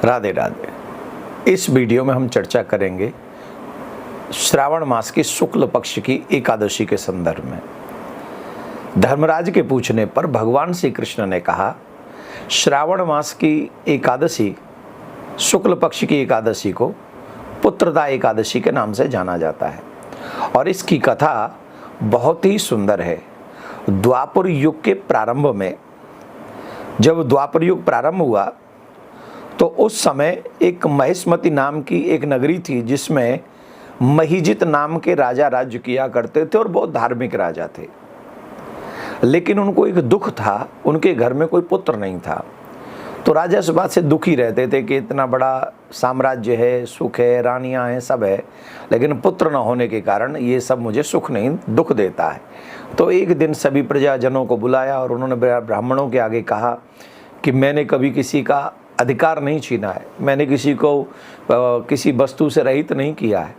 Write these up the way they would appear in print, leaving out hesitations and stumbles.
राधे राधे। इस वीडियो में हम चर्चा करेंगे श्रावण मास की शुक्ल पक्ष की एकादशी के संदर्भ में। धर्मराज के पूछने पर भगवान श्री कृष्ण ने कहा, श्रावण मास की एकादशी, शुक्ल पक्ष की एकादशी को पुत्रदा एकादशी के नाम से जाना जाता है और इसकी कथा बहुत ही सुंदर है। द्वापर युग के प्रारंभ में, जब द्वापर युग प्रारंभ हुआ तो उस समय एक महिष्मति नाम की एक नगरी थी जिसमें महीजित नाम के राजा राज्य किया करते थे और बहुत धार्मिक राजा थे। लेकिन उनको एक दुख था, उनके घर में कोई पुत्र नहीं था। तो राजा इस बात से दुखी रहते थे कि इतना बड़ा साम्राज्य है, सुख है, रानियां हैं, सब है, लेकिन पुत्र न होने के कारण ये सब मुझे सुख नहीं, दुख देता है। तो एक दिन सभी प्रजाजनों को बुलाया और उन्होंने ब्राह्मणों के आगे कहा कि मैंने कभी किसी का अधिकार नहीं छीना है, मैंने किसी को किसी वस्तु से रहित नहीं किया है,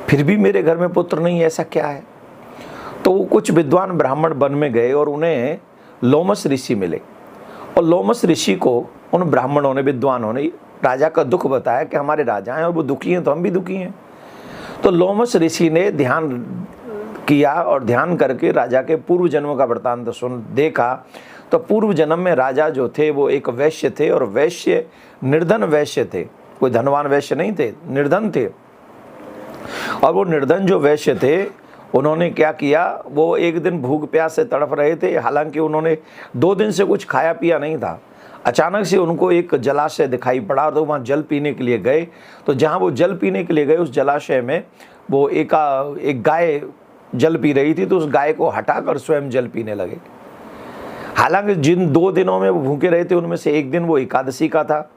फिर भी मेरे घर में पुत्र नहीं, ऐसा क्या है? तो वो कुछ विद्वान ब्राह्मण वन में गए और उन्हें लोमस ऋषि मिले और लोमस ऋषि को उन ब्राह्मणों ने, विद्वानों ने राजा का दुख बताया कि हमारे राजा हैं और वो दुखी हैं तो हम भी दुखी हैं। तो लोमस ऋषि ने ध्यान किया और ध्यान करके राजा के पूर्व जन्म का वृत्तांत देखा। तो पूर्व जन्म में राजा जो थे वो एक वैश्य थे और वैश्य निर्धन वैश्य थे, कोई धनवान वैश्य नहीं थे, निर्धन थे। और वो निर्धन जो वैश्य थे उन्होंने क्या किया, वो एक दिन भूख प्यास से तड़प रहे थे, हालांकि उन्होंने 2 दिन से कुछ खाया पिया नहीं था। अचानक से उनको एक जलाशय दिखाई पड़ा और तो वहाँ जल पीने के लिए गए। तो जहाँ वो जल पीने के लिए गए उस जलाशय में वो एक गाय जल पी रही थी, तो उस गाय को हटाकर स्वयं जल पीने लगे। हालांकि जिन 2 दिनों में वो भूखे रहे थे उनमें से एक दिन वो एकादशी का था।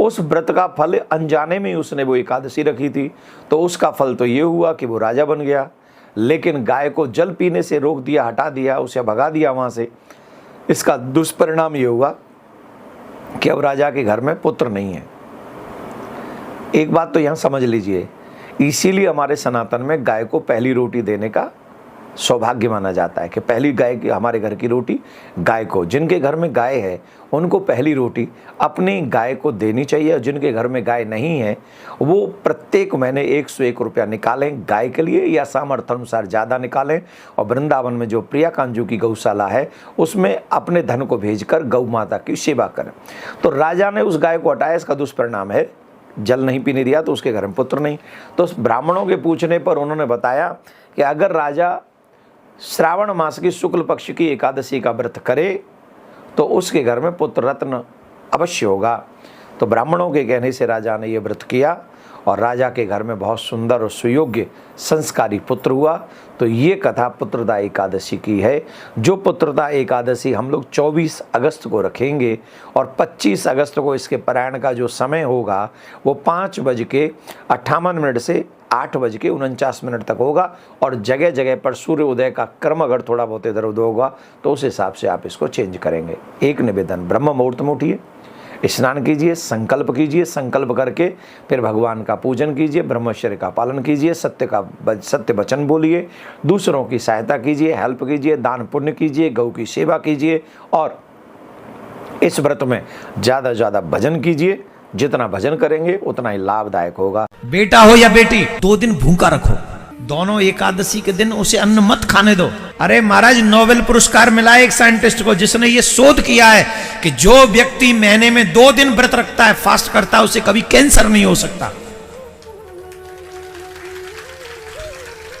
उस व्रत का फल अनजाने में ही उसने वो एकादशी रखी थी, तो उसका फल तो ये हुआ कि वो राजा बन गया। लेकिन गाय को जल पीने से रोक दिया, हटा दिया, उसे भगा दिया वहाँ से। इसका दुष्परिणाम ये हुआ कि अब राजा के घर में पुत्र नहीं है। एक बात तो यहाँ समझ लीजिए, इसीलिए हमारे सनातन में गाय को पहली रोटी देने का सौभाग्य माना जाता है कि पहली गाय की, हमारे घर की रोटी गाय को, जिनके घर में गाय है उनको पहली रोटी अपनी गाय को देनी चाहिए। और जिनके घर में गाय नहीं है वो प्रत्येक महीने 101 रुपया निकालें गाय के लिए, या सामर्थ्य अनुसार ज़्यादा निकालें। और वृंदावन में जो प्रिया कांजू की गौशाला है उसमें अपने धन को भेजकर गौ माता की सेवा करें। तो राजा ने उस गाय को हटाया, इसका दुष्परिणाम है जल नहीं पीने दिया, तो उसके घर में पुत्र नहीं। तो ब्राह्मणों के पूछने पर उन्होंने बताया कि अगर राजा श्रावण मास की शुक्ल पक्ष की एकादशी का व्रत करे तो उसके घर में पुत्र रत्न अवश्य होगा। तो ब्राह्मणों के कहने से राजा ने ये व्रत किया और राजा के घर में बहुत सुंदर और सुयोग्य संस्कारी पुत्र हुआ। तो ये कथा पुत्रदा एकादशी की है, जो पुत्रदा एकादशी हम लोग 24 अगस्त को रखेंगे और 25 अगस्त को इसके पारायण का जो समय होगा वो 5:58 से 8:49 तक होगा। और जगह जगह पर सूर्य उदय का क्रम अगर थोड़ा बहुत इधर उधर होगा तो उस हिसाब से आप इसको चेंज करेंगे। एक निवेदन, ब्रह्म मुहूर्त में उठिए, स्नान कीजिए, संकल्प कीजिए, संकल्प करके फिर भगवान का पूजन कीजिए, ब्रह्मचर्य का पालन कीजिए, सत्य वचन बोलिए, दूसरों की सहायता कीजिए, हेल्प कीजिए, दान पुण्य कीजिए, गौ की सेवा कीजिए और इस व्रत में ज़्यादा से ज़्यादा भजन कीजिए। जितना भजन करेंगे उतना ही लाभदायक होगा। बेटा हो या बेटी, 2 दिन भूखा रखो, दोनों एकादशी के दिन उसे अन्न मत खाने दो। अरे महाराज, नोबेल पुरस्कार मिला है एक साइंटिस्ट को जिसने ये शोध किया है कि जो व्यक्ति महीने में 2 दिन व्रत रखता है, फास्ट करता है, उसे कभी कैंसर नहीं हो सकता।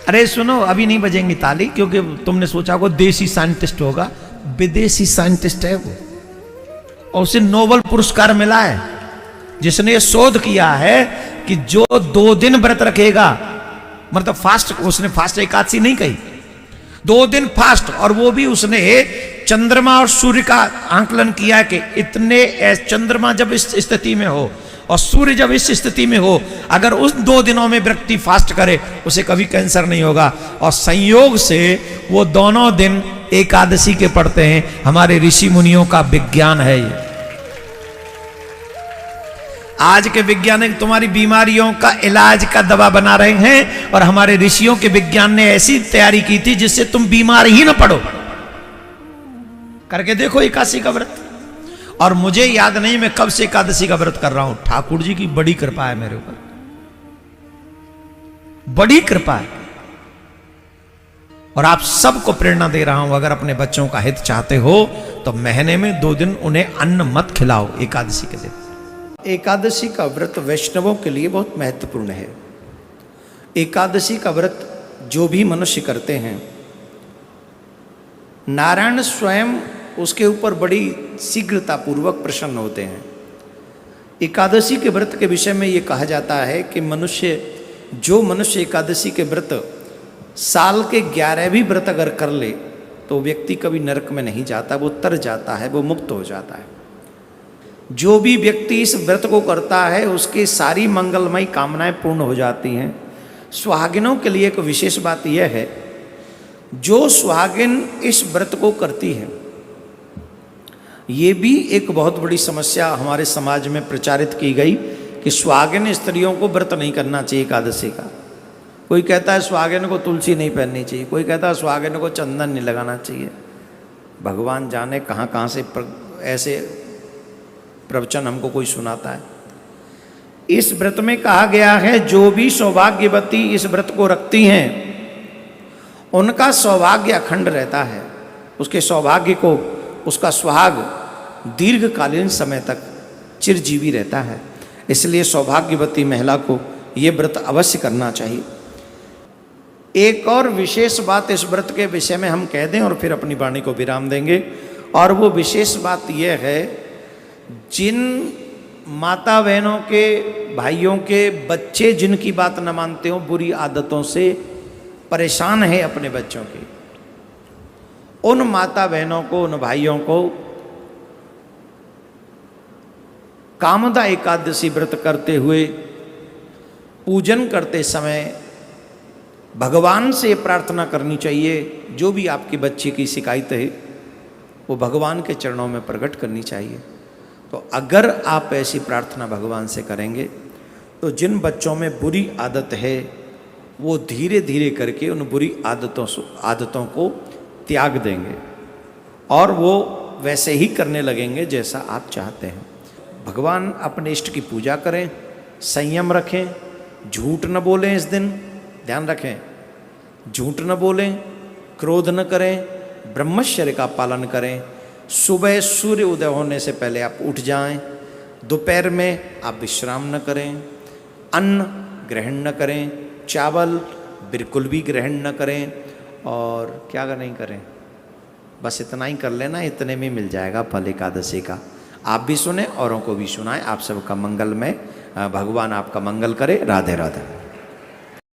अरे सुनो, अभी नहीं बजेंगी ताली क्योंकि तुमने सोचा को देसी साइंटिस्ट होगा, विदेशी साइंटिस्ट है वो और उसे नोबेल पुरस्कार मिला है जिसने ये शोध किया है कि जो 2 दिन व्रत रखेगा, मतलब फास्ट, उसने फास्ट एकादशी नहीं कही, 2 दिन फास्ट, और वो भी उसने चंद्रमा और सूर्य का आंकलन किया कि इतने चंद्रमा जब इस स्थिति में हो और सूर्य जब इस स्थिति में हो, अगर उस 2 दिनों में व्यक्ति फास्ट करे उसे कभी कैंसर नहीं होगा। और संयोग से वो दोनों दिन एकादशी के पढ़ते हैं। हमारे ऋषि मुनियों का विज्ञान है ये। आज के वैज्ञानिक तुम्हारी बीमारियों का इलाज का दवा बना रहे हैं और हमारे ऋषियों के विज्ञान ने ऐसी तैयारी की थी जिससे तुम बीमार ही ना पड़ो। करके देखो एकादशी का व्रत। और मुझे याद नहीं मैं कब से एकादशी का व्रत कर रहा हूं। ठाकुर जी की बड़ी कृपा है मेरे ऊपर, बड़ी कृपा है। और आप सबको प्रेरणा दे रहा हूं, अगर अपने बच्चों का हित चाहते हो तो महीने में 2 दिन उन्हें अन्न मत खिलाओ एकादशी के दिन। एकादशी का व्रत वैष्णवों के लिए बहुत महत्वपूर्ण है। एकादशी का व्रत जो भी मनुष्य करते हैं, नारायण स्वयं उसके ऊपर बड़ी शीघ्रता पूर्वक प्रसन्न होते हैं। एकादशी के व्रत के विषय में ये कहा जाता है कि जो मनुष्य एकादशी के व्रत साल के 11 भी व्रत अगर कर ले तो व्यक्ति कभी नरक में नहीं जाता, वो तर जाता है, वो मुक्त हो जाता है। जो भी व्यक्ति इस व्रत को करता है उसकी सारी मंगलमयी कामनाएं पूर्ण हो जाती हैं। सुहागिनों के लिए एक विशेष बात यह है, जो सुहागिन इस व्रत को करती है, ये भी एक बहुत बड़ी समस्या हमारे समाज में प्रचारित की गई कि सुहागिन स्त्रियों को व्रत नहीं करना चाहिए एकादशी का। कोई कहता है सुहागिन को तुलसी नहीं पहननी चाहिए, कोई कहता है सुहागिन को चंदन नहीं लगाना चाहिए। भगवान जाने कहाँ कहाँ से ऐसे प्रवचन हमको कोई सुनाता है। इस व्रत में कहा गया है जो भी सौभाग्यवती इस व्रत को रखती हैं उनका सौभाग्य अखंड रहता है, उसके सौभाग्य को, उसका सुहाग दीर्घकालीन समय तक चिरजीवी रहता है। इसलिए सौभाग्यवती महिला को ये व्रत अवश्य करना चाहिए। एक और विशेष बात इस व्रत के विषय में हम कह दें और फिर अपनी वाणी को विराम देंगे, और वो विशेष बात यह है, जिन माता बहनों के, भाइयों के बच्चे जिनकी बात न मानते हो, बुरी आदतों से परेशान है अपने बच्चों की, उन माता बहनों को, उन भाइयों को कामदा एकादशी व्रत करते हुए पूजन करते समय भगवान से प्रार्थना करनी चाहिए। जो भी आपके बच्चे की शिकायत है वो भगवान के चरणों में प्रकट करनी चाहिए। तो अगर आप ऐसी प्रार्थना भगवान से करेंगे तो जिन बच्चों में बुरी आदत है वो धीरे धीरे करके उन बुरी आदतों को त्याग देंगे और वो वैसे ही करने लगेंगे जैसा आप चाहते हैं। भगवान अपने इष्ट की पूजा करें, संयम रखें, झूठ न बोलें। इस दिन ध्यान रखें, झूठ न बोलें, क्रोध न करें, ब्रह्मचर्य का पालन करें। सुबह सूर्य उदय होने से पहले आप उठ जाएं। दोपहर में आप विश्राम न करें, अन्न ग्रहण न करें, चावल बिल्कुल भी ग्रहण न करें, और क्या नहीं करें, बस इतना ही कर लेना, इतने में मिल जाएगा फल एकादशी का। आप भी सुने, औरों को भी सुनाएं। आप सबका मंगलमय, भगवान आपका मंगल करे। राधे राधे।